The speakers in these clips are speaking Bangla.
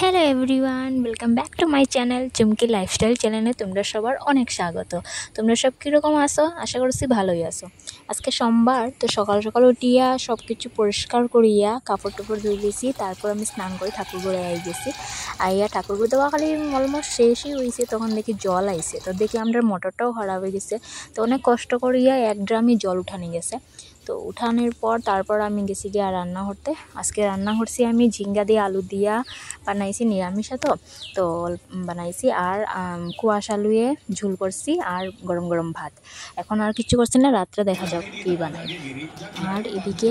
Hello everyone, welcome back to my channel Chumki lifestyle চ্যানেলে তোমরা সবার অনেক স্বাগত। তোমরা সব কীরকম আসো? আশা করছি ভালোই আসো। আজকে সোমবার, তো সকাল সকাল উঠিয়া সব কিছু পরিষ্কার করিয়া কাপড় টাপড় ধুয়ে দিয়েছি। তারপর আমি স্নান করে ঠাকুর ঘরে আই গেছি। আইয়া ঠাকুর ঘরে দেওয়া খালি অলমোস্ট শেষই হয়েছে, তখন দেখি জল আইছে। তো দেখি আমরা মোটরটাও খারাপ হয়ে গেছে। তো অনেক কষ্ট করিয়া এক ড্রামই জল উঠানি গেছে। তো উঠানোর পর তারপর আমি গেছি গিয়া রান্না করতে। আজকে রান্না করছি আমি ঝিঙ্গা দিয়ে আলু দিয়া বানাইছি, নিরামিষা তো বানাইছি। আর কুয়াশ আলুয়ে ঝুল করছি আর গরম গরম ভাত। এখন আর কিছু করছি না, রাত্রে দেখা যাক কী বানাই। আর এদিকে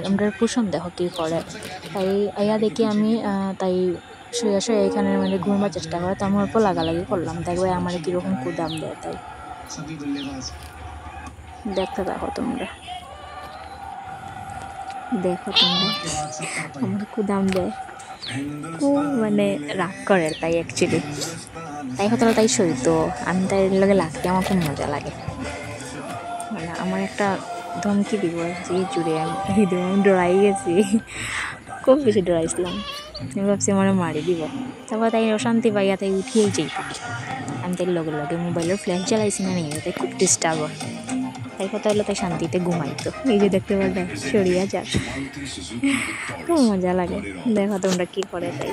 আমরা কুসুম দেখো কী করে। তাই আয়া দেখি আমি তাই শুয়ে শুয়ে এখানে মানে ঘুমাবার চেষ্টা করে। তো আমি অল্প লাগালাগি করলাম, দেখবে আমার কীরকম কুদাম দেয়। তাই দেখতে দেখো তোমরা আমার কুদাম দেয়, খুব মানে রাগ করে। তাই অ্যাকচুয়ালি তাই হতো তাই সইতো আমি তাই লগে লাগতে আমার খুব মজা লাগে। মানে আমার একটা ধমকি দিব যে জুড়ে আমি দিব, আমি ডরাই গেছি, খুব বেশি ডরাইছিলাম। আমি ভাবছি আমার মারি দিব। তারপর তাই অশান্তি পাইয়া তাই উঠিয়েই যাই পারি। আমি তাই লগে লগে মোবাইলের ফ্ল্যাশ জ্বালাইছি না নিয়ে, তাই খুব ডিস্টার্ব হয়। তাই কথা হলো তাই শান্তিতে ঘুমাইতো। এই যে দেখতে পারবে সরিয়া যাক, খুব মজা লাগে। দেখো তোমরা কি করে। তাই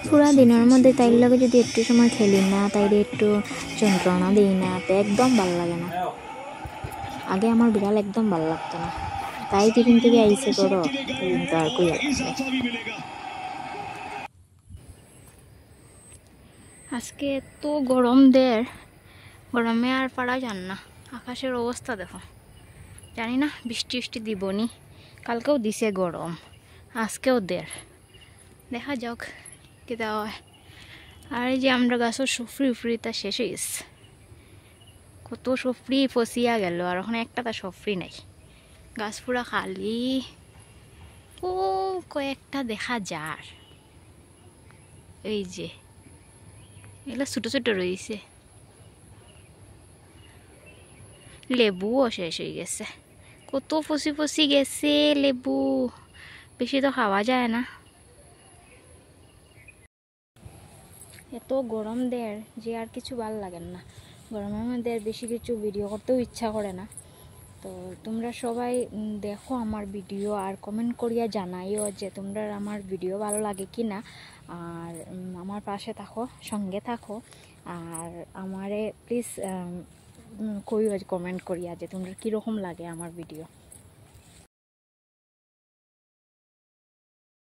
পুরা দিনের মধ্যে তাইর লগে যদি একটু সময় খেলি না, তাইলে একটু যন্ত্রণা দিই না, তো একদম ভালো লাগে না। আগে আমার বিড়াল একদম ভালো লাগতো না, তাই যেদিন থেকে আইসে করো সেদিন তো আর কই আজকে এত গরম দের, গরমে আর পারা যান না। আকাশের অবস্থা দেখো, জানি না বৃষ্টি বৃষ্টি দিবনি। কালকেও দিছে গরম, আজকেও দের, দেখা যাক কি দেওয়া হয়। আর এই যে আমরা গাছের সফরি উফরি তা শেষ হয়ে গেছে, কত সফরি ফসিয়া গেল, আর ওখানে একটা তা সফরি নাই, গাছ পুরা খালি। ও কয়েকটা দেখা যার, এই যে এগুলো ছোট ছোট রয়েছে। লেবুও শেষ হয়ে গেছে, কত ফসি ফসি গেছে লেবু, বেশি তো খাওয়া যায় না। এত গরম দের যে আর কিছু ভাল লাগে না, গরমের মধ্যে বেশি কিছু ভিডিও করতেও ইচ্ছা করে না। তো তোমরা সবাই দেখো আমার ভিডিও, আর কমেন্ট করিয়া জানাইও যে তোমরা আমার ভিডিও ভালো লাগে কি না। আর আমার পাশে থাকো, সঙ্গে থাকো। আর আমারে প্লিজ কইও কমেন্ট করিয়া যে তোমরা কীরকম লাগে আমার ভিডিও।